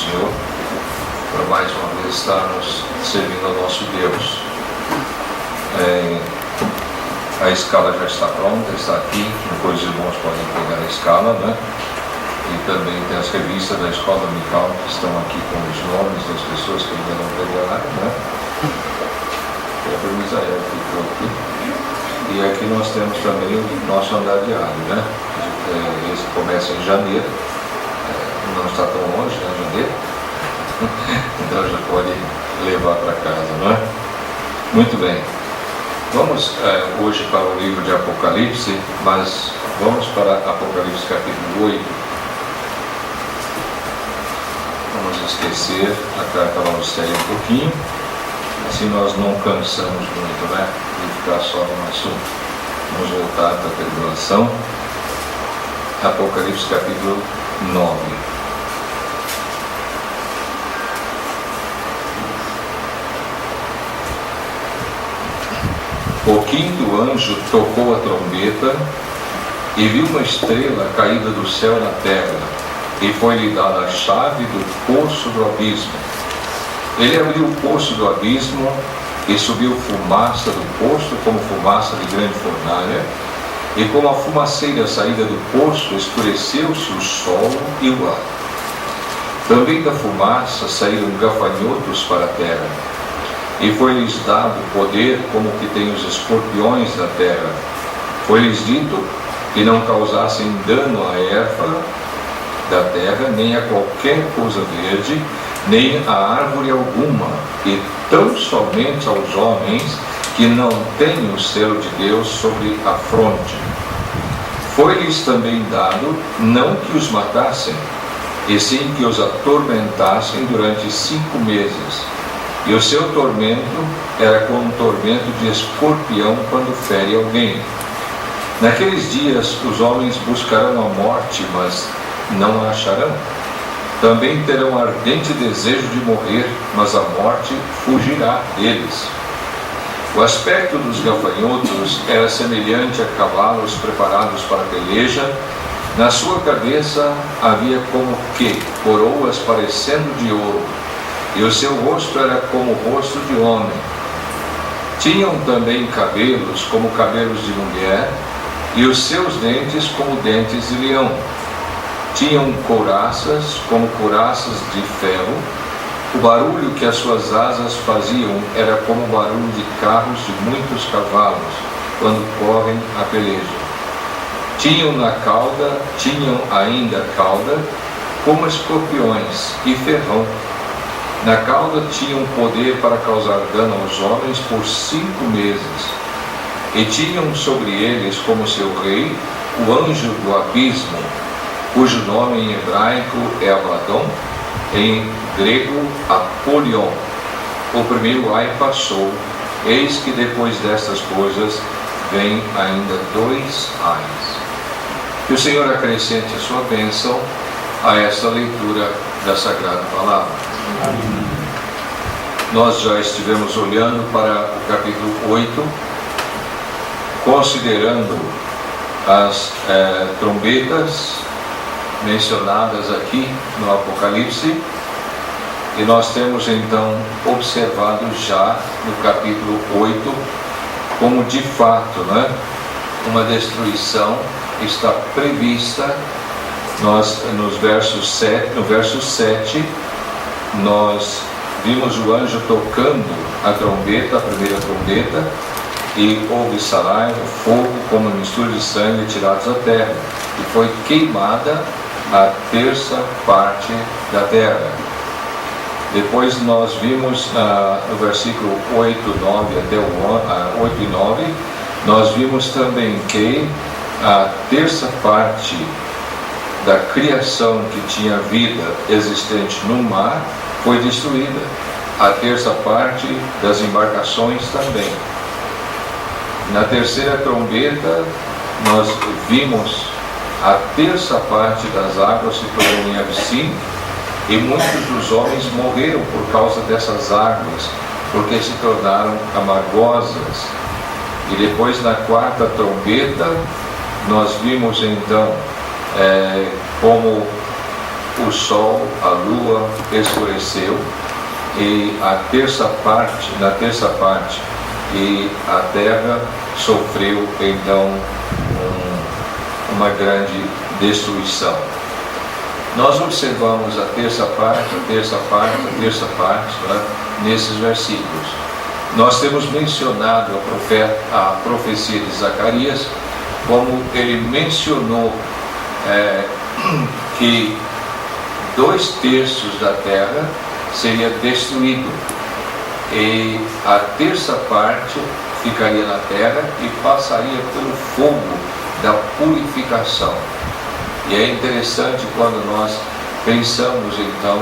Senhor, para mais uma vez estarmos servindo ao nosso Deus. A escala já está pronta, está aqui, depois os irmãos podem pegar a escala, né? E também tem as revistas da Escola Dominical que estão aqui com os nomes das pessoas que ainda não pegaram, né? E a Misael ficou aqui. E aqui nós temos também o nosso andar diário, né? Esse começa em janeiro, não está tão longe, né? Janeiro. Então já pode levar para casa, não é? Muito bem. Vamos hoje para o livro de Apocalipse, mas vamos para Apocalipse capítulo 8. Vamos esquecer a carta ao Ministério um pouquinho, assim nós não cansamos muito, né? De ficar só no assunto. Vamos voltar para a tribulação. Apocalipse capítulo 9. O quinto anjo tocou a trombeta e viu uma estrela caída do céu na terra, e foi-lhe dada a chave do poço do abismo. Ele abriu o poço do abismo e subiu fumaça do poço como fumaça de grande fornalha, e como a fumaceira saída do poço escureceu-se o sol e o ar. Também da fumaça saíram gafanhotos para a terra, e foi-lhes dado poder como que tem os escorpiões da terra. Foi-lhes dito que não causassem dano à erva da terra, nem a qualquer coisa verde, nem a árvore alguma, e tão somente aos homens que não têm o selo de Deus sobre a fronte. Foi-lhes também dado não que os matassem, e sim que os atormentassem durante 5 meses. E o seu tormento era como um tormento de escorpião quando fere alguém. Naqueles dias os homens buscarão a morte, mas não a acharão. Também terão ardente desejo de morrer, mas a morte fugirá deles. O aspecto dos gafanhotos era semelhante a cavalos preparados para a peleja. Na sua cabeça havia como que coroas parecendo de ouro, e o seu rosto era como o rosto de homem. Tinham também cabelos como cabelos de mulher, e os seus dentes como dentes de leão. Tinham couraças como couraças de ferro. O barulho que as suas asas faziam era como o barulho de carros de muitos cavalos, quando correm a peleja. Tinham ainda cauda como escorpiões e ferrão. Na cauda tinham poder para causar dano aos homens por 5 meses. E tinham sobre eles como seu rei o anjo do abismo, cujo nome em hebraico é Abaddon, em grego Apolion. O primeiro ai passou, eis que depois destas coisas vem ainda 2 ais. Que o Senhor acrescente a sua bênção a esta leitura da Sagrada Palavra. Amém. Nós já estivemos olhando para o capítulo 8, considerando as trombetas mencionadas aqui no Apocalipse, e nós temos então observado já no capítulo 8 como de fato, né, uma destruição está prevista. Nós no verso 7 nós vimos o anjo tocando a trombeta, a primeira trombeta, e houve saraiva, fogo como mistura de sangue tirados da terra, e foi queimada a terça parte da terra. Depois nós vimos no versículo 8, 9 até o 8 e 9, nós vimos também que a terça parte da criação que tinha vida existente no mar foi destruída. A terça parte das embarcações também. Na terceira trombeta, nós vimos a terça parte das águas se tornou em absinto, e muitos dos homens morreram por causa dessas águas, porque se tornaram amargosas. E depois, na quarta trombeta, nós vimos então como o sol, a lua escureceu, e na terça parte, e a terra sofreu então uma grande destruição. Nós observamos a terça parte, né, nesses versículos. Nós temos mencionado a profecia de Zacarias, como ele mencionou que 2/3 da terra seria destruído, e a terça parte ficaria na terra e passaria pelo fogo da purificação. E é interessante quando nós pensamos então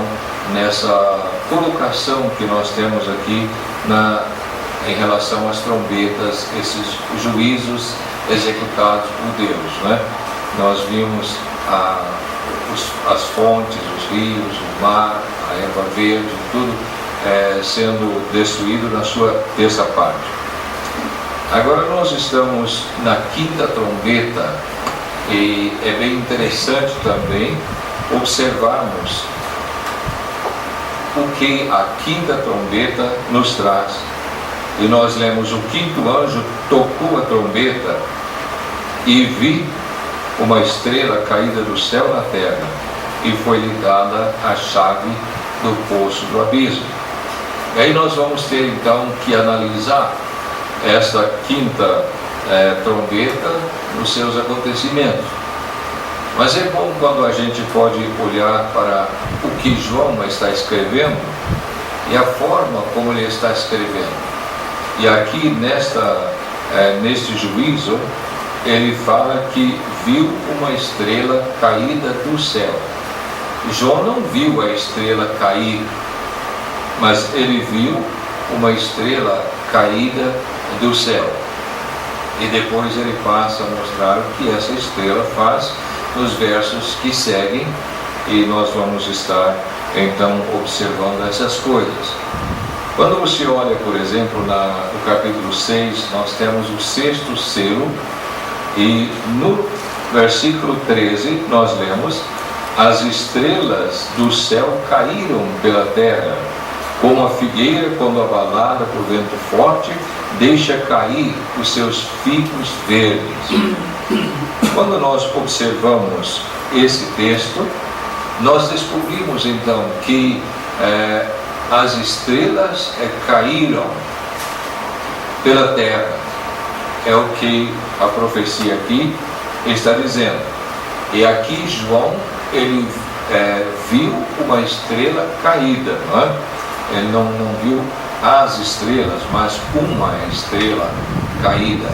nessa colocação que nós temos aqui em relação às trombetas, esses juízos executados por Deus, né? Nós vimos as fontes, os rios, o mar, a erva verde, tudo sendo destruído na sua terça parte. Agora nós estamos na quinta trombeta, e é bem interessante também observarmos o que a quinta trombeta nos traz. E nós lemos: o quinto anjo tocou a trombeta e vi uma estrela caída do céu na terra, e foi-lhe dada a chave do poço do abismo. E aí nós vamos ter então que analisar esta quinta trombeta nos seus acontecimentos. Mas é bom quando a gente pode olhar para o que João está escrevendo e a forma como ele está escrevendo. E aqui neste juízo, ele fala que viu uma estrela caída do céu. João não viu a estrela cair, mas ele viu uma estrela caída do céu. E depois ele passa a mostrar o que essa estrela faz nos versos que seguem, e nós vamos estar então observando essas coisas. Quando você olha, por exemplo, no capítulo 6, nós temos o 6º selo, e no versículo 13 nós lemos: as estrelas do céu caíram pela terra, como a figueira, quando abalada por vento forte, deixa cair os seus figos verdes. Quando nós observamos esse texto, nós descobrimos então que as estrelas caíram pela terra. É o que a profecia aqui está dizendo. E aqui João, ele viu uma estrela caída, não é? Ele não viu as estrelas, mas uma estrela caída.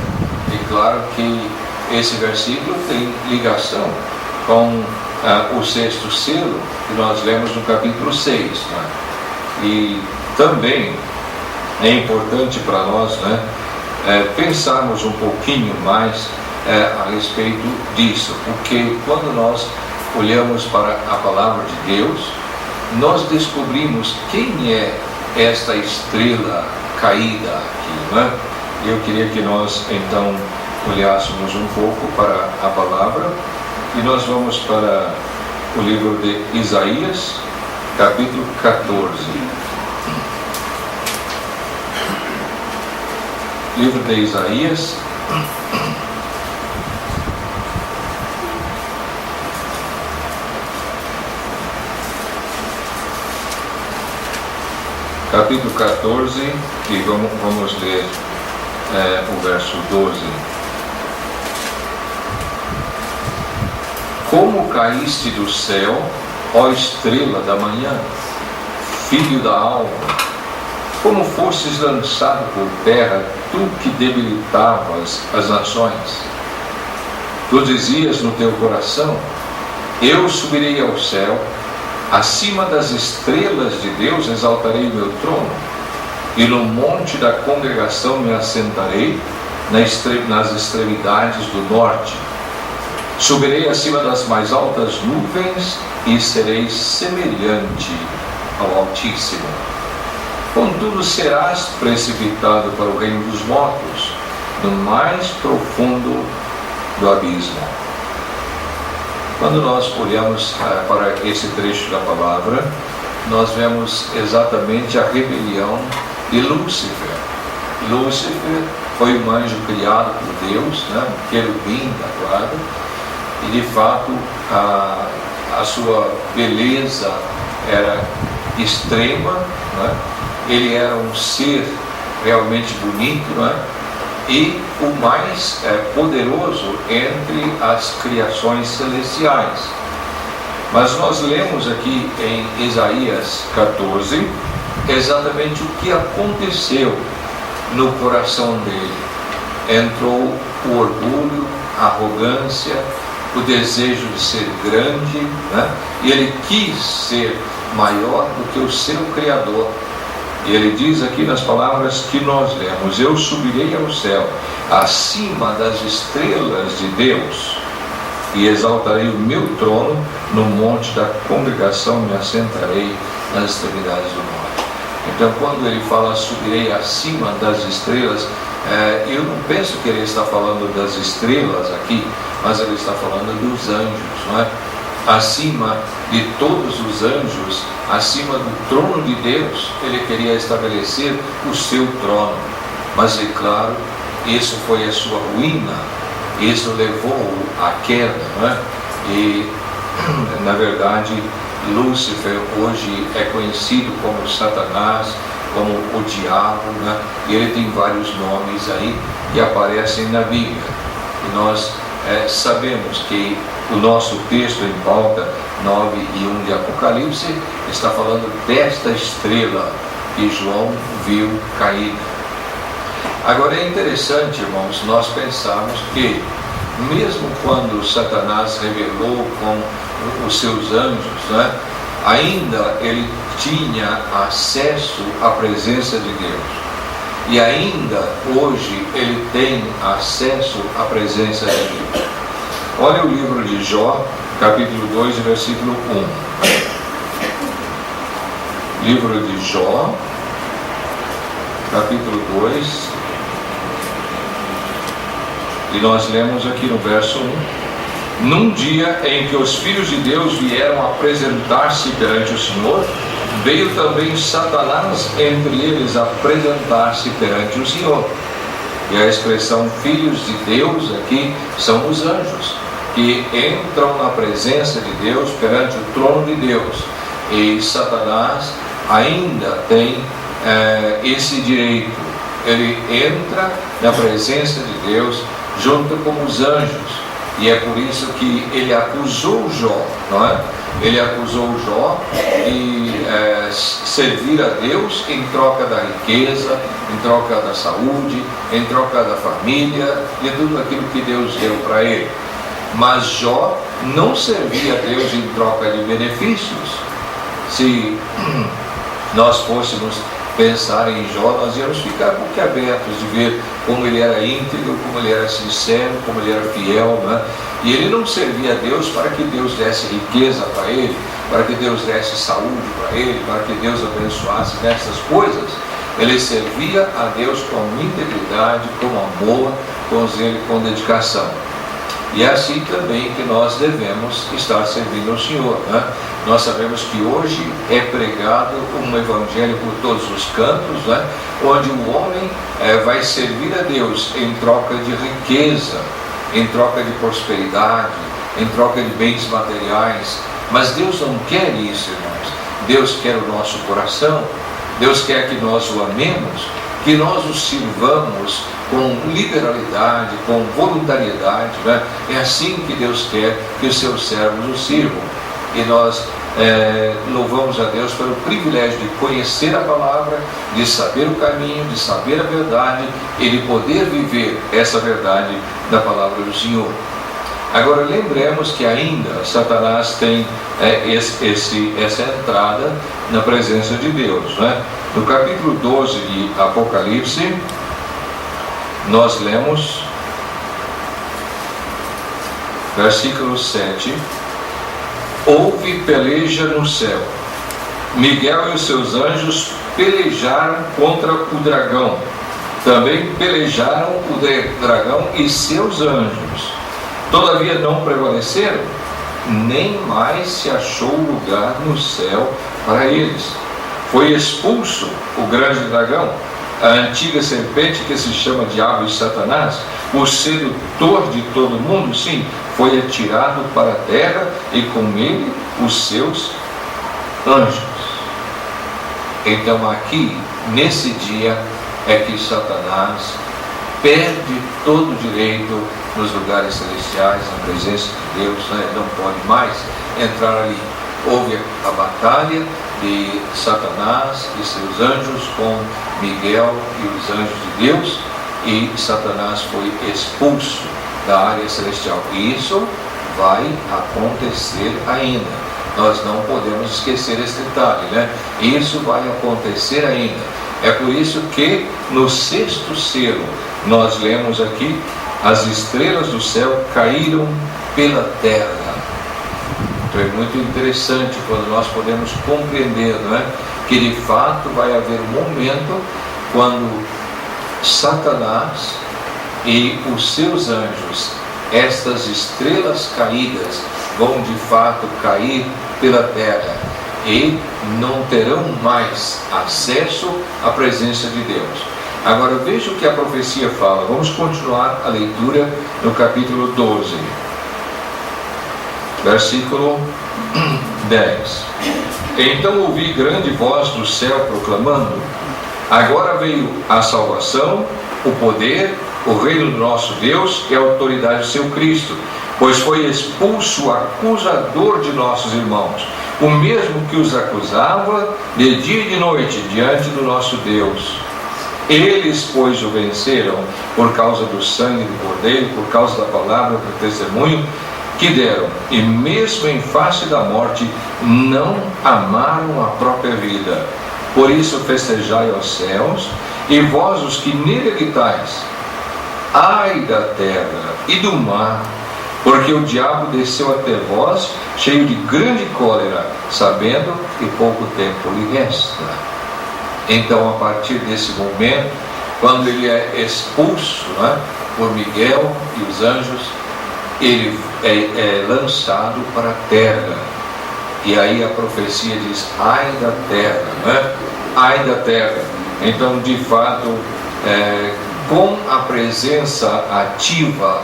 E claro que esse versículo tem ligação com o 6º selo, que nós lemos no capítulo 6. Né? E também é importante para nós, né, pensarmos um pouquinho mais a respeito disso, porque quando nós olhamos para a palavra de Deus, nós descobrimos quem é esta estrela caída aqui, né? Eu queria que nós então olhássemos um pouco para a palavra, e nós vamos para o livro de Isaías, capítulo 14. Livro de Isaías, capítulo 14, e vamos ler o verso 12. Como caíste do céu, ó estrela da manhã, filho da alva, como fostes lançado por terra, tu que debilitavas as nações. Tu dizias no teu coração: eu subirei ao céu, acima das estrelas de Deus exaltarei meu trono, e no monte da congregação me assentarei, nas extremidades do norte. Subirei acima das mais altas nuvens e serei semelhante ao Altíssimo. Contudo, serás precipitado para o reino dos mortos, no mais profundo do abismo. Quando nós olhamos para esse trecho da palavra, nós vemos exatamente a rebelião de Lúcifer. Lúcifer foi um anjo criado por Deus, um querubim da guarda, e de fato a sua beleza era extrema, ele era um ser realmente bonito, e o mais poderoso entre as criações celestiais. Mas nós lemos aqui em Isaías 14 exatamente o que aconteceu no coração dele. Entrou o orgulho, a arrogância, o desejo de ser grande, e ele quis ser maior do que o seu Criador. E ele diz aqui nas palavras que nós lemos: eu subirei ao céu, acima das estrelas de Deus, e exaltarei o meu trono no monte da congregação, me assentarei nas extremidades do norte. Então, quando ele fala subirei acima das estrelas, eu não penso que ele está falando das estrelas aqui, mas ele está falando dos anjos, acima de todos os anjos, acima do trono de Deus, ele queria estabelecer o seu trono. Mas é claro, isso foi a sua ruína, isso levou à queda, E na verdade Lúcifer hoje é conhecido como Satanás, como o diabo, E ele tem vários nomes aí que aparecem na Bíblia. E nós sabemos que o nosso texto em pauta 9 e 1 de Apocalipse está falando desta estrela que João viu caída. Agora é interessante, irmãos, nós pensarmos que mesmo quando Satanás rebelou com os seus anjos, ainda ele tinha acesso à presença de Deus. E ainda hoje ele tem acesso à presença de Deus. Olha o livro de Jó, capítulo 2, versículo 1. Livro de Jó, capítulo 2, e nós lemos aqui no verso 1. Num dia em que os filhos de Deus vieram apresentar-se perante o Senhor, veio também Satanás entre eles apresentar-se perante o Senhor. E a expressão filhos de Deus aqui são os anjos, que entram na presença de Deus perante o trono de Deus. E Satanás ainda tem esse direito. Ele entra na presença de Deus junto com os anjos. E é por isso que ele acusou Jó, Ele acusou Jó de servir a Deus em troca da riqueza, em troca da saúde, em troca da família, de tudo aquilo que Deus deu para ele. Mas Jó não servia a Deus em troca de benefícios. Se nós fôssemos pensar em Jó, nós íamos ficar boquiabertos de ver como ele era íntegro, como ele era sincero, como ele era fiel, E ele não servia a Deus para que Deus desse riqueza para ele, para que Deus desse saúde para ele, para que Deus abençoasse nessas coisas. Ele servia a Deus com integridade, com amor, com zelo, com dedicação. E é assim também que nós devemos estar servindo ao Senhor, Nós sabemos que hoje é pregado um evangelho por todos os cantos, onde o homem vai servir a Deus em troca de riqueza, em troca de prosperidade, em troca de bens materiais. Mas Deus não quer isso, irmãos. Deus quer o nosso coração. Deus quer que nós o amemos, que nós o sirvamos com liberalidade, com voluntariedade, É assim que Deus quer que os seus servos o sirvam. E nós louvamos a Deus pelo privilégio de conhecer a palavra, de saber o caminho, de saber a verdade e de poder viver essa verdade da palavra do Senhor. Agora lembremos que ainda Satanás tem essa entrada na presença de Deus, No capítulo 12 de Apocalipse, nós lemos versículo 7: houve peleja no céu, Miguel e os seus anjos pelejaram contra o dragão, também pelejaram o dragão e seus anjos, todavia não prevaleceram, nem mais se achou lugar no céu para eles. Foi expulso o grande dragão, a antiga serpente que se chama Diabo e Satanás, o sedutor de todo mundo, sim, foi atirado para a terra e com ele os seus anjos. Então aqui, nesse dia, é que Satanás perde todo o direito nos lugares celestiais, na presença de Deus, né? Não pode mais entrar ali. Houve a batalha de Satanás e seus anjos com Miguel e os anjos de Deus, e Satanás foi expulso da área celestial. E isso vai acontecer ainda. Nós não podemos esquecer esse detalhe, né? Isso vai acontecer ainda. É por isso que no sexto selo nós lemos aqui: as estrelas do céu caíram pela terra. Então é muito interessante quando nós podemos compreender, não é? Que de fato vai haver um momento quando Satanás e os seus anjos, estas estrelas caídas, vão de fato cair pela terra e não terão mais acesso à presença de Deus. Agora veja o que a profecia fala. Vamos continuar a leitura no capítulo 12, versículo 10. Então ouvi grande voz do céu proclamando: agora veio a salvação, o poder, o reino do nosso Deus e a autoridade do seu Cristo, pois foi expulso o acusador de nossos irmãos, o mesmo que os acusava de dia e de noite diante do nosso Deus. Eles, pois, o venceram por causa do sangue do Cordeiro, por causa da palavra do testemunho que deram, e mesmo em face da morte não amaram a própria vida. Por isso festejai aos céus, e vós os que nele habitais. Ai da terra e do mar, porque o diabo desceu até vós, cheio de grande cólera, sabendo que pouco tempo lhe resta. Então, a partir desse momento, quando ele é expulso, né, por Miguel e os anjos, ele é lançado para a terra. E aí a profecia diz: ai da terra, né? Ai da terra. Então, de fato, com a presença ativa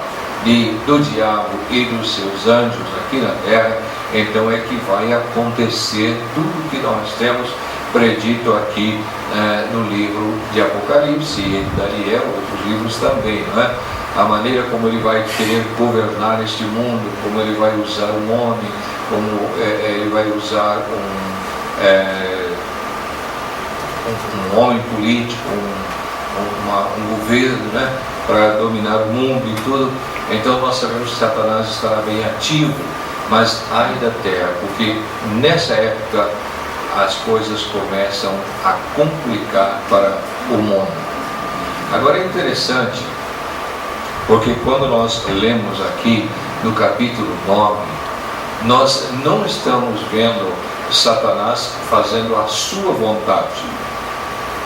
do diabo e dos seus anjos aqui na terra, então é que vai acontecer tudo que nós temos predito aqui no livro de Apocalipse e Daniel, outros livros também, não é? A maneira como ele vai querer governar este mundo, como ele vai usar um homem, como ele vai usar um homem político, um governo, né, para dominar o mundo e tudo. Então nós sabemos que Satanás estará bem ativo, mas ai da terra, porque nessa época as coisas começam a complicar para o mundo. Agora é interessante, porque quando nós lemos aqui no capítulo 9, nós não estamos vendo Satanás fazendo a sua vontade.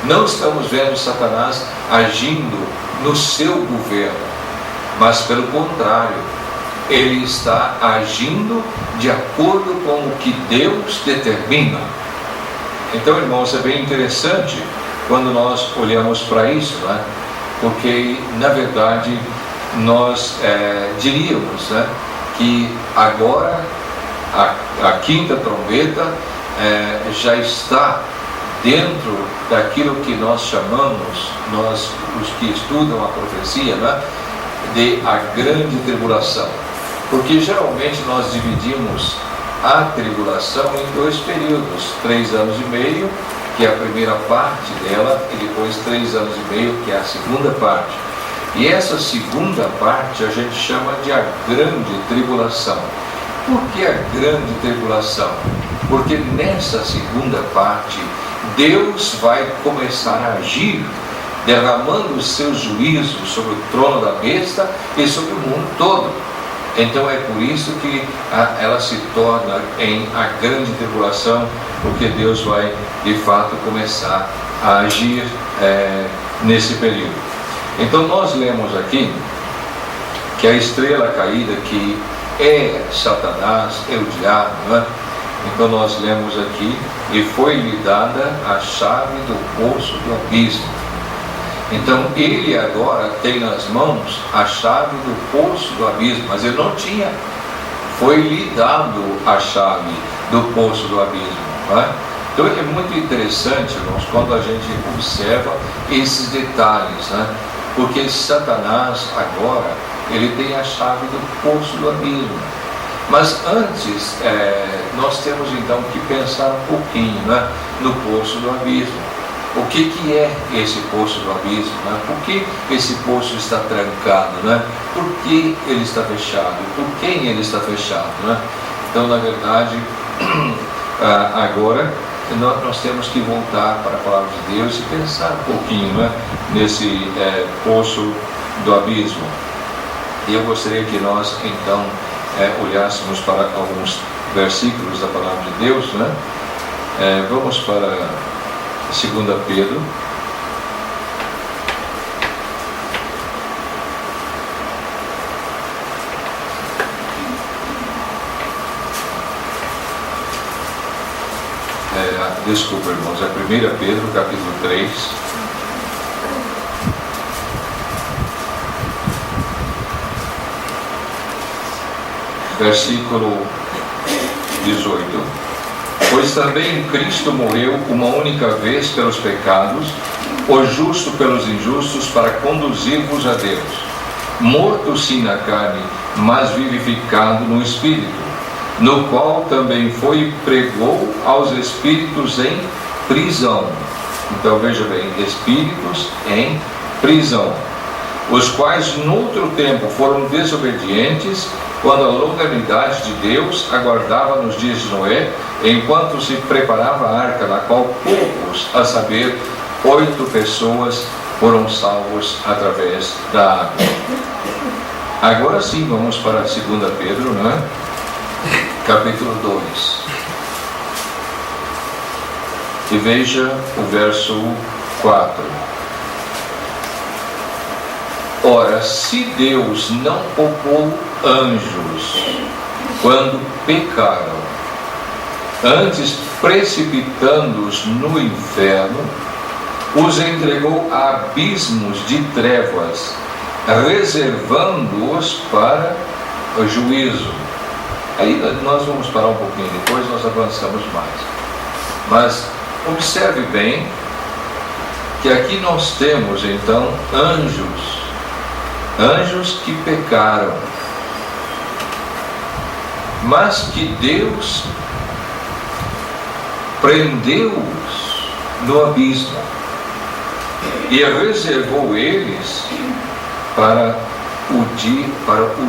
Não estamos vendo Satanás agindo no seu governo, mas pelo contrário, ele está agindo de acordo com o que Deus determina. Então, irmãos, é bem interessante quando nós olhamos para isso, né? Porque, na verdade, nós diríamos, né, que agora a quinta trombeta já está dentro daquilo que nós chamamos, nós os que estudam a profecia, né, de a grande tribulação. Porque geralmente nós dividimos a tribulação em dois períodos: 3 anos e meio, que é a primeira parte dela, e depois 3 anos e meio, que é a segunda parte. E essa segunda parte a gente chama de a grande tribulação. Por que a grande tribulação? Porque nessa segunda parte Deus vai começar a agir, derramando os seus juízos sobre o trono da besta e sobre o mundo todo. Então é por isso que ela se torna em a grande tribulação, porque Deus vai de fato começar a agir nesse período. Então nós lemos aqui que a estrela caída que é Satanás, é o diabo, não é? Então nós lemos aqui, e foi-lhe dada a chave do poço do abismo. Então ele agora tem nas mãos a chave do poço do abismo, mas ele não tinha. Foi-lhe dado a chave do poço do abismo, não é? Então é muito interessante, irmãos, quando a gente observa esses detalhes, né? Porque Satanás agora, ele tem a chave do poço do abismo. Mas antes, nós temos então que pensar um pouquinho, né, no poço do abismo. O que é esse poço do abismo? Né? Por que esse poço está trancado? Né? Por que ele está fechado? Por quem ele está fechado? Né? Então, na verdade, agora nós temos que voltar para a palavra de Deus e pensar um pouquinho, né, nesse poço do abismo. E eu gostaria que nós, então, olhássemos para alguns versículos da palavra de Deus, né? Vamos para 2 Pedro. Desculpa, irmãos, é 1 Pedro, capítulo 3. Versículo 18. Pois também Cristo morreu uma única vez pelos pecados, o justo pelos injustos, para conduzir-vos a Deus. Morto sim na carne, mas vivificado no Espírito, no qual também foi e pregou aos espíritos em prisão. Então veja bem, espíritos em prisão, os quais noutro tempo foram desobedientes, quando a longanimidade de Deus aguardava nos dias de Noé, enquanto se preparava a arca, na qual poucos, a saber, 8 pessoas, foram salvos através da água. Agora sim, vamos para 2 Pedro, né? Capítulo 2. E veja o verso 4. Ora, se Deus não poupou anjos quando pecaram, antes precipitando-os no inferno, os entregou a abismos de trevas, reservando-os para o juízo. Aí nós vamos parar um pouquinho, depois nós avançamos mais. Mas observe bem que aqui nós temos então anjos que pecaram, mas que Deus prendeu-os no abismo e reservou eles para o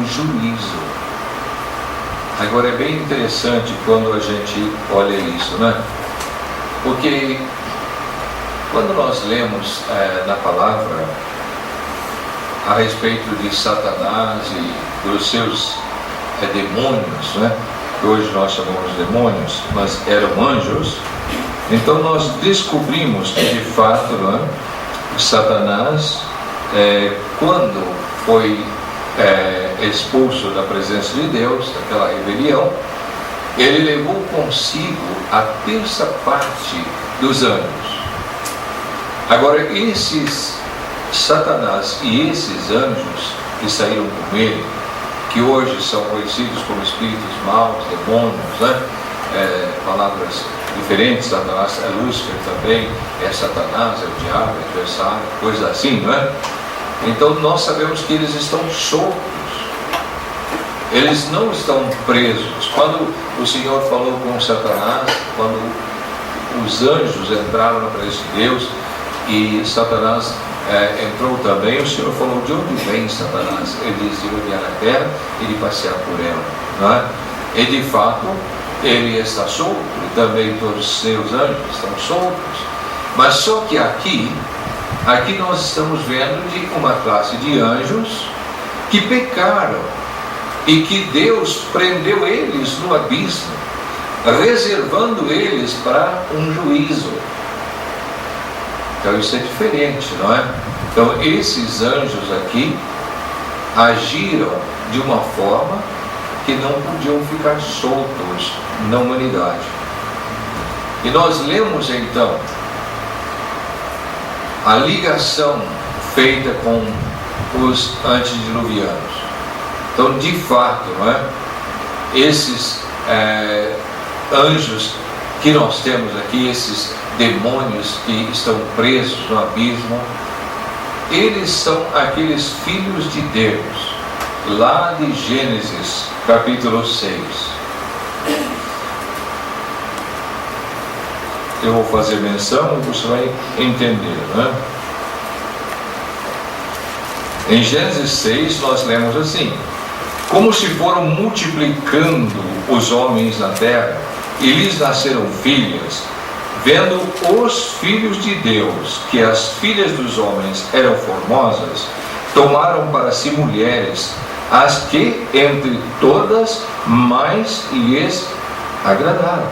juízo. Agora é bem interessante quando a gente olha isso, né? Porque quando nós lemos na palavra a respeito de Satanás e dos seus demônios, né? Que hoje nós chamamos de demônios, mas eram anjos. Então nós descobrimos que de fato, né, Satanás, quando foi expulso da presença de Deus, daquela rebelião, ele levou consigo a terça parte dos anjos. Agora esses Satanás e esses anjos que saíram com ele, que hoje são conhecidos como espíritos maus, demônios, né? Palavras diferentes, Satanás é Lúcifer também, é Satanás, é o diabo, é o adversário, coisa assim, não é? Então nós sabemos que eles estão soltos, eles não estão presos. Quando o Senhor falou com Satanás, quando os anjos entraram na presença de Deus e Satanás entrou também, o Senhor falou: de onde vem Satanás? Ele diz: de olhar a terra e de passear por ela, não é? E de fato ele está solto, e também todos os seus anjos estão soltos. Mas só que aqui nós estamos vendo de uma classe de anjos que pecaram e que Deus prendeu eles no abismo, reservando eles para um juízo. Então isso é diferente, não é? Então esses anjos aqui agiram de uma forma que não podiam ficar soltos na humanidade. E nós lemos então a ligação feita com os antediluvianos. Então, de fato, não é? Esses anjos que nós temos aqui, esses demônios que estão presos no abismo, eles são aqueles filhos de Deus, lá de Gênesis, capítulo 6. Eu vou fazer menção e você vai entender, né? Em Gênesis 6 nós lemos assim: como se foram multiplicando os homens na terra, e lhes nasceram filhas, vendo os filhos de Deus que as filhas dos homens eram formosas, tomaram para si mulheres, as que entre todas mais lhes agradaram.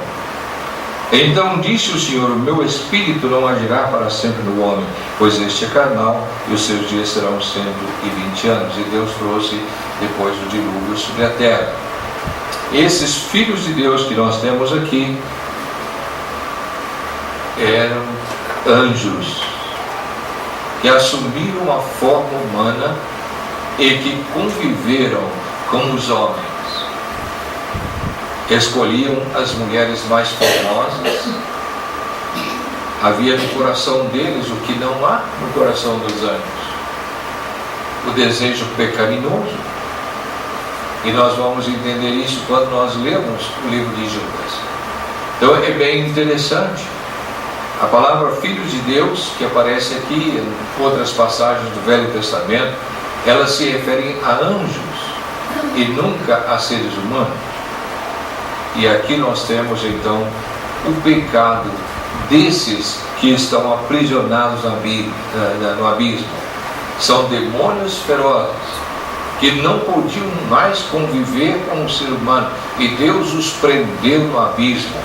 Então disse o Senhor: o meu espírito não agirá para sempre no homem, pois este é carnal, e os seus dias serão 120 anos. E Deus trouxe depois do dilúvio sobre a terra. Esses filhos de Deus que nós temos aqui eram anjos que assumiram uma forma humana e que conviveram com os homens. Escolhiam as mulheres mais formosas. Havia no coração deles o que não há no coração dos anjos: o desejo pecaminoso. E nós vamos entender isso quando nós lemos o livro de Judas. Então é bem interessante. A palavra filhos de Deus, que aparece aqui em outras passagens do Velho Testamento, elas se referem a anjos e nunca a seres humanos. E aqui nós temos então o pecado desses que estão aprisionados no abismo. São demônios ferozes que não podiam mais conviver com o ser humano, e Deus os prendeu no abismo.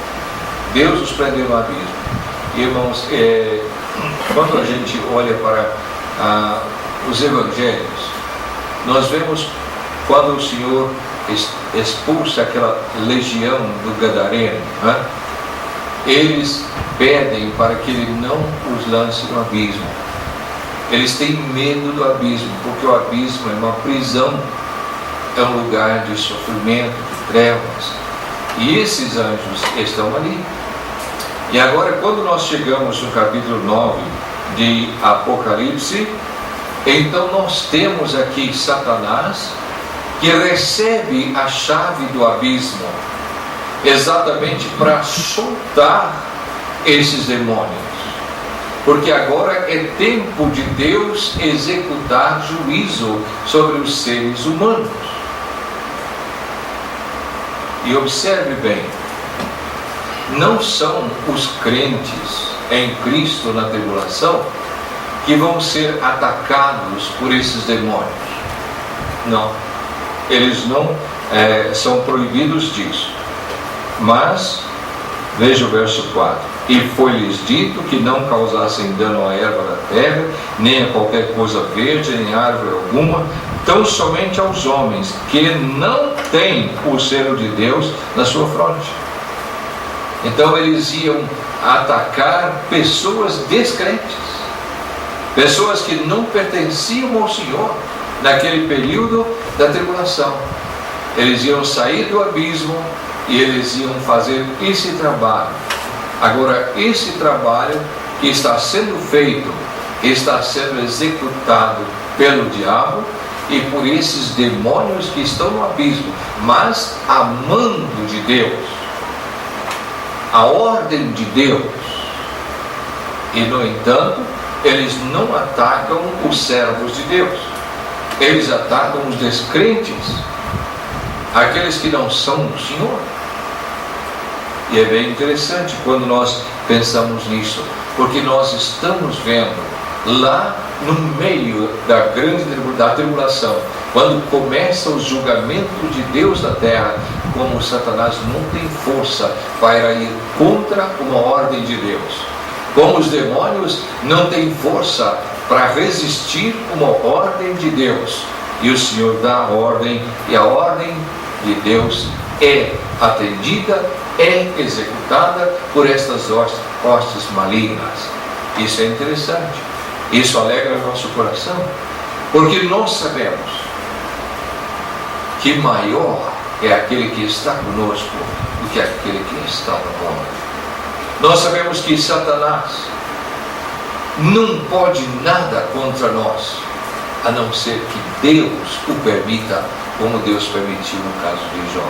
Deus os prendeu no abismo. Irmãos, quando a gente olha para os evangelhos, nós vemos quando o Senhor expulsa aquela legião do Gadareno, né? Eles pedem para que Ele não os lance no abismo. Eles têm medo do abismo, porque o abismo é uma prisão, é um lugar de sofrimento, de trevas. E esses anjos estão ali. E agora, quando nós chegamos no capítulo 9 de Apocalipse, então nós temos aqui Satanás, que recebe a chave do abismo, exatamente para soltar esses demônios. Porque agora é tempo de Deus executar juízo sobre os seres humanos. E observe bem, não são os crentes em Cristo na tribulação que vão ser atacados por esses demônios. Não, eles não são proibidos disso. Mas, veja o verso 4: e foi-lhes dito que não causassem dano à erva da terra, nem a qualquer coisa verde, nem árvore alguma, tão somente aos homens que não têm o selo de Deus na sua fronte. Então eles iam atacar pessoas descrentes, pessoas que não pertenciam ao Senhor naquele período da tribulação. Eles iam sair do abismo e eles iam fazer esse trabalho. Agora, esse trabalho que está sendo feito, está sendo executado pelo diabo e por esses demônios que estão no abismo, mas a mando de Deus, a ordem de Deus. E, no entanto, eles não atacam os servos de Deus, eles atacam os descrentes, aqueles que não são o Senhor. E é bem interessante quando nós pensamos nisso, porque nós estamos vendo lá no meio da tribulação, quando começa o julgamento de Deus na terra, como Satanás não tem força para ir contra uma ordem de Deus, como os demônios não têm força para resistir uma ordem de Deus. E o Senhor dá a ordem, e a ordem de Deus é atendida, é executada por estas hostes malignas. Isso é interessante, isso alegra o nosso coração, porque nós sabemos que maior é aquele que está conosco do que aquele que está no mundo. Nós sabemos que Satanás não pode nada contra nós, a não ser que Deus o permita, como Deus permitiu no caso de Jó.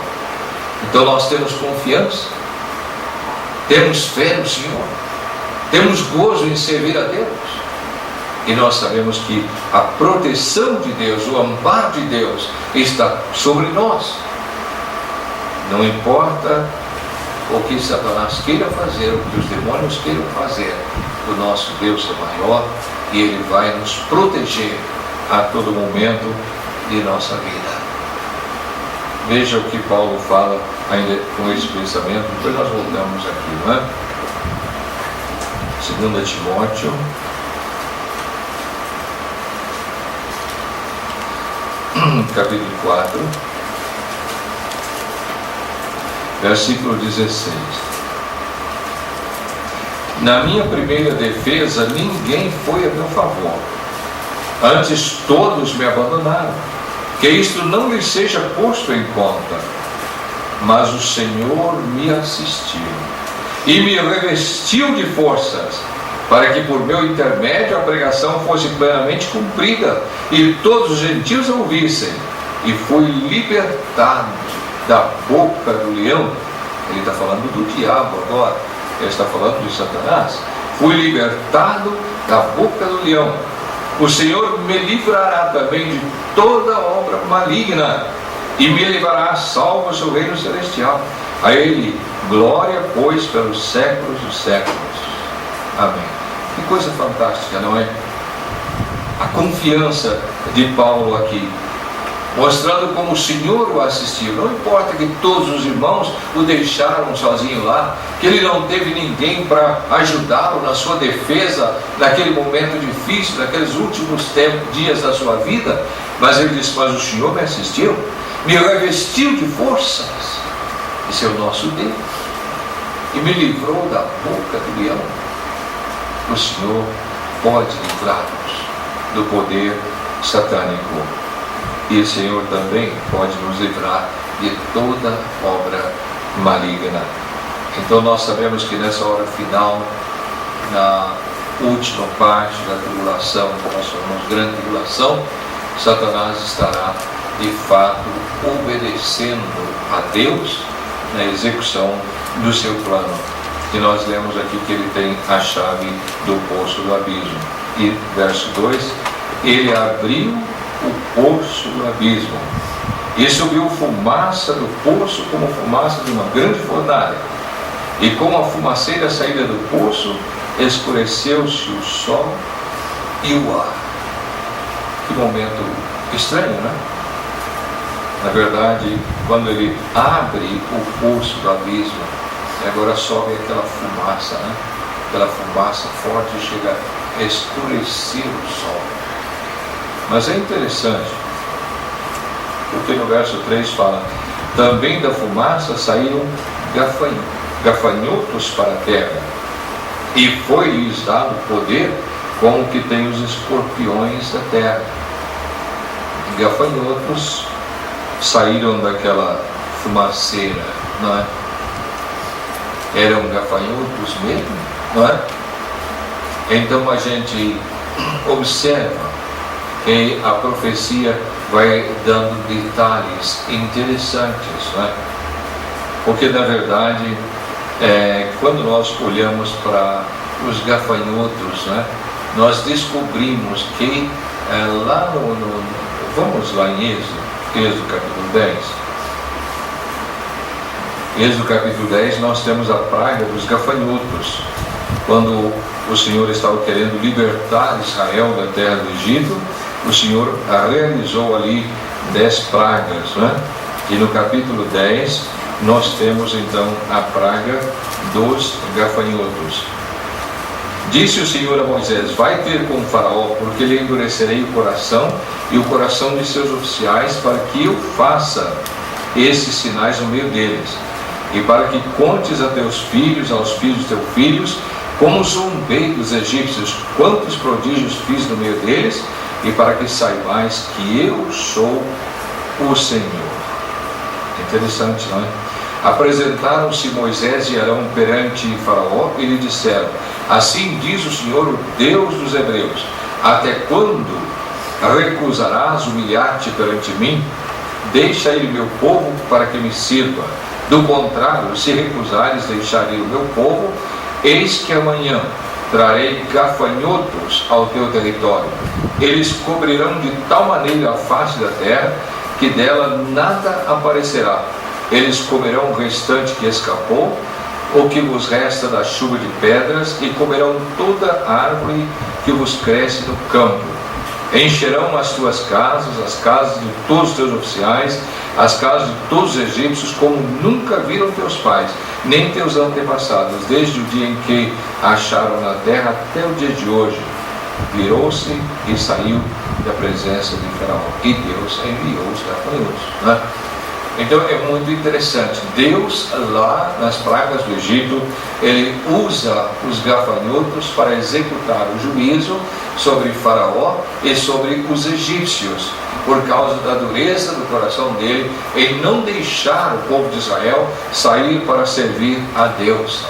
Então nós temos confiança, temos fé no Senhor, temos gozo em servir a Deus, e nós sabemos que a proteção de Deus, o amparo de Deus está sobre nós. Não importa o que Satanás queira fazer, o que os demônios queiram fazer, o nosso Deus é maior e Ele vai nos proteger a todo momento de nossa vida. Veja o que Paulo fala ainda com esse pensamento, depois nós voltamos aqui, não é? 2 Timóteo, capítulo 4, versículo 16. Na minha primeira defesa, ninguém foi a meu favor. Antes todos me abandonaram. Que isto não lhe seja posto em conta. Mas o Senhor me assistiu e me revestiu de forças, para que por meu intermédio a pregação fosse plenamente cumprida e todos os gentios a ouvissem. E fui libertado da boca do leão. Ele está falando do diabo agora, ele está falando de Satanás. Fui libertado da boca do leão. O Senhor me livrará também de toda obra maligna e me levará salvo ao seu reino celestial. A Ele glória, pois, pelos séculos dos séculos. Amém. Que coisa fantástica, não é? A confiança de Paulo aqui, mostrando como o Senhor o assistiu. Não importa que todos os irmãos o deixaram sozinho lá, que ele não teve ninguém para ajudá-lo na sua defesa, naquele momento difícil, naqueles últimos dias da sua vida, mas ele disse: mas o Senhor me assistiu, me revestiu de forças, esse é o nosso Deus, e me livrou da boca do leão. O Senhor pode livrar-nos do poder satânico. E o Senhor também pode nos livrar de toda obra maligna. Então nós sabemos que nessa hora final, na última parte da tribulação, que nós chamamos grande tribulação, Satanás estará de fato obedecendo a Deus na execução do seu plano. E nós lemos aqui que ele tem a chave do poço do abismo. E verso 2, ele abriu o poço do abismo e subiu fumaça do poço como fumaça de uma grande fornalha, e como a fumaceira saída do poço, escureceu-se o sol e o ar. Que momento estranho, né? Na verdade, quando ele abre o poço do abismo, agora sobe aquela fumaça, né? Aquela fumaça forte chega a escurecer o sol. Mas é interessante, porque no verso 3 fala: também da fumaça saíram gafanhotos para a terra, e foi-lhes dado poder como que tem os escorpiões da terra. Gafanhotos saíram daquela fumaceira, não é? Eram gafanhotos mesmo, não é? Então a gente observa que a profecia vai dando detalhes interessantes, não é? Porque na verdade, quando nós olhamos para os gafanhotos, né, nós descobrimos que lá vamos lá em Êxodo capítulo 10. Êxodo capítulo 10, nós temos a praga dos gafanhotos. Quando o Senhor estava querendo libertar Israel da terra do Egito, o Senhor realizou ali 10 pragas, né? E no capítulo 10 nós temos então a praga dos gafanhotos. Disse o Senhor a Moisés: vai ter com o faraó, porque lhe endurecerei o coração e o coração de seus oficiais, para que eu faça esses sinais no meio deles, e para que contes a teus filhos, aos filhos de teus filhos, como zombei dos egípcios, quantos prodígios fiz no meio deles, e para que saibais que eu sou o Senhor. Interessante, não é? Apresentaram-se Moisés e Arão perante Faraó e lhe disseram: assim diz o Senhor, o Deus dos Hebreus, até quando recusarás humilhar-te perante mim? Deixa ir meu povo para que me sirva. Do contrário, se recusares deixar ir o meu povo, eis que amanhã trarei gafanhotos ao teu território. Eles cobrirão de tal maneira a face da terra, que dela nada aparecerá. Eles comerão o restante que escapou, o que vos resta da chuva de pedras, e comerão toda árvore que vos cresce no campo. Encherão as tuas casas, as casas de todos os teus oficiais, as casas de todos os egípcios, como nunca viram teus pais, nem teus antepassados, desde o dia em que acharam na terra até o dia de hoje. Virou-se e saiu da presença de Faraó, e Deus enviou os gafanhotos, né? Então é muito interessante. Deus, lá nas pragas do Egito, ele usa os gafanhotos para executar o juízo sobre Faraó e sobre os egípcios, por causa da dureza do coração dele em não deixar o povo de Israel sair para servir a Deus.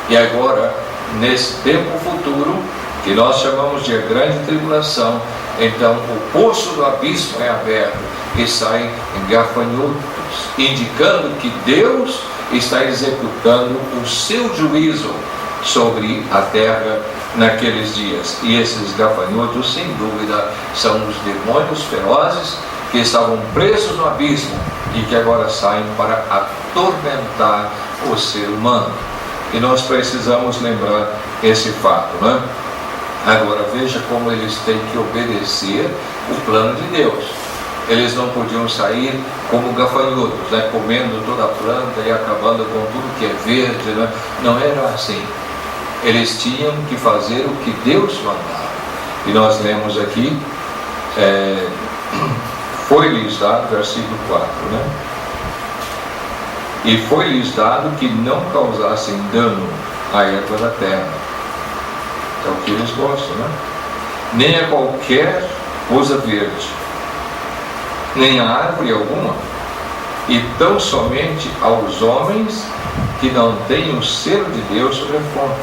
E agora, nesse tempo futuro, que nós chamamos de grande tribulação, então o poço do abismo é aberto e saem gafanhotos, indicando que Deus está executando o seu juízo sobre a terra naqueles dias. E esses gafanhotos, sem dúvida, são os demônios ferozes que estavam presos no abismo e que agora saem para atormentar o ser humano. E nós precisamos lembrar esse fato, né? Agora veja como eles têm que obedecer o plano de Deus. Eles não podiam sair como gafanhotos, né? Comendo toda a planta e acabando com tudo que é verde, né? Não era assim. Eles tinham que fazer o que Deus mandava. E nós lemos aqui, foi-lhes dado, versículo 4, né? E foi-lhes dado que não causassem dano à erva da terra. É o que eles gostam, né? Nem a qualquer coisa verde, nem a árvore alguma, e tão somente aos homens que não têm o selo de Deus sobre a fonte.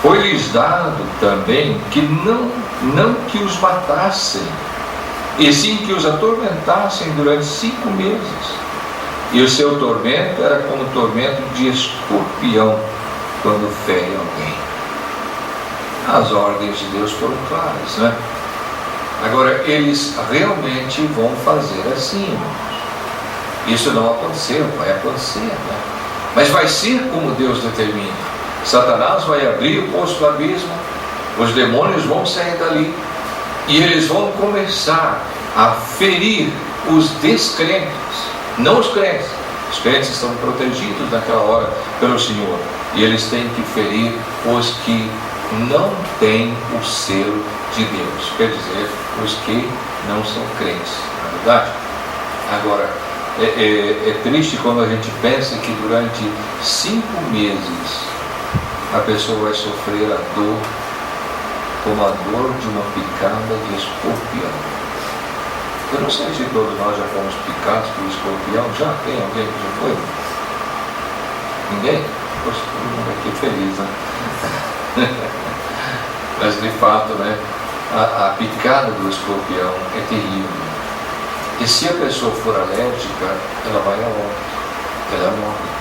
Foi-lhes dado também que não que os matassem, e sim que os atormentassem durante 5 meses. E o seu tormento era como o tormento de escorpião quando fere alguém. As ordens de Deus foram claras, né? Agora, eles realmente vão fazer assim, irmãos. Isso não aconteceu, vai acontecer, né? Mas vai ser como Deus determina. Satanás vai abrir o poço do abismo, os demônios vão sair dali, e eles vão começar a ferir os descrentes, não os crentes. Os crentes estão protegidos naquela hora pelo Senhor, e eles têm que ferir os que não têm o selo de Deus, quer dizer, os que não são crentes, não é verdade? Agora, é triste quando a gente pensa que durante 5 meses a pessoa vai sofrer a dor como a dor de uma picada de escorpião. Eu não sei se todos nós já fomos picados por escorpião. Já tem alguém que já foi? Ninguém? Poxa, todo mundo aqui feliz, né? Mas de fato, né, a picada do escorpião é terrível. E se a pessoa for alérgica, ela vai a óbito, ela morre.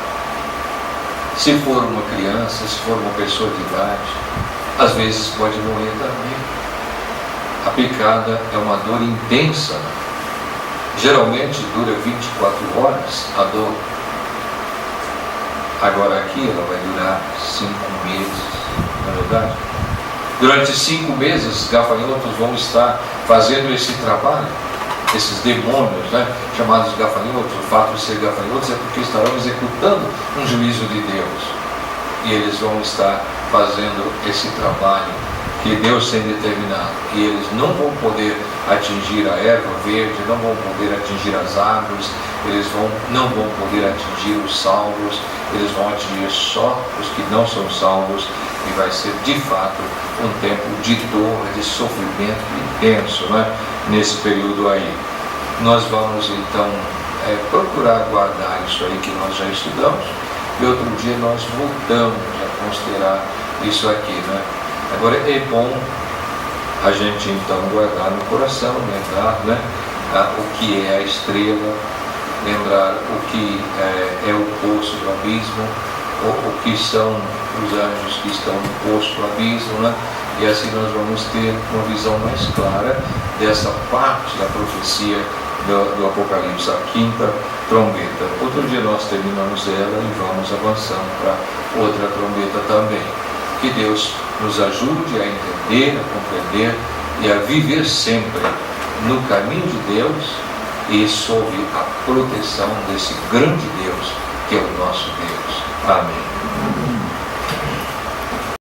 Se for uma criança, se for uma pessoa de idade, às vezes pode morrer também. A picada é uma dor intensa. Geralmente dura 24 horas a dor. Agora aqui ela vai durar 5 meses, não é verdade? Durante 5 meses, gafanhotos vão estar fazendo esse trabalho. Esses demônios, né, chamados gafanhotos, o fato de ser gafanhotos é porque estarão executando um juízo de Deus. E eles vão estar fazendo esse trabalho que Deus tem determinado. E eles não vão poder atingir a erva verde, não vão poder atingir as árvores, não vão poder atingir os salvos, eles vão atingir só os que não são salvos, e vai ser de fato um tempo de dor, de sofrimento intenso, né? Nesse período aí. Nós vamos então procurar guardar isso aí que nós já estudamos, e outro dia nós voltamos a considerar isso aqui, né? Agora é bom a gente então guardar no coração, lembrar, né, o que é a estrela, lembrar o que é o poço do abismo, o que são os anjos que estão no poço do abismo, né? E assim nós vamos ter uma visão mais clara dessa parte da profecia do Apocalipse, a quinta trombeta. Outro dia nós terminamos ela e vamos avançando para outra trombeta também. Que Deus nos ajude a entender, a compreender e a viver sempre no caminho de Deus e sob a proteção desse grande Deus que é o nosso Deus. Amém.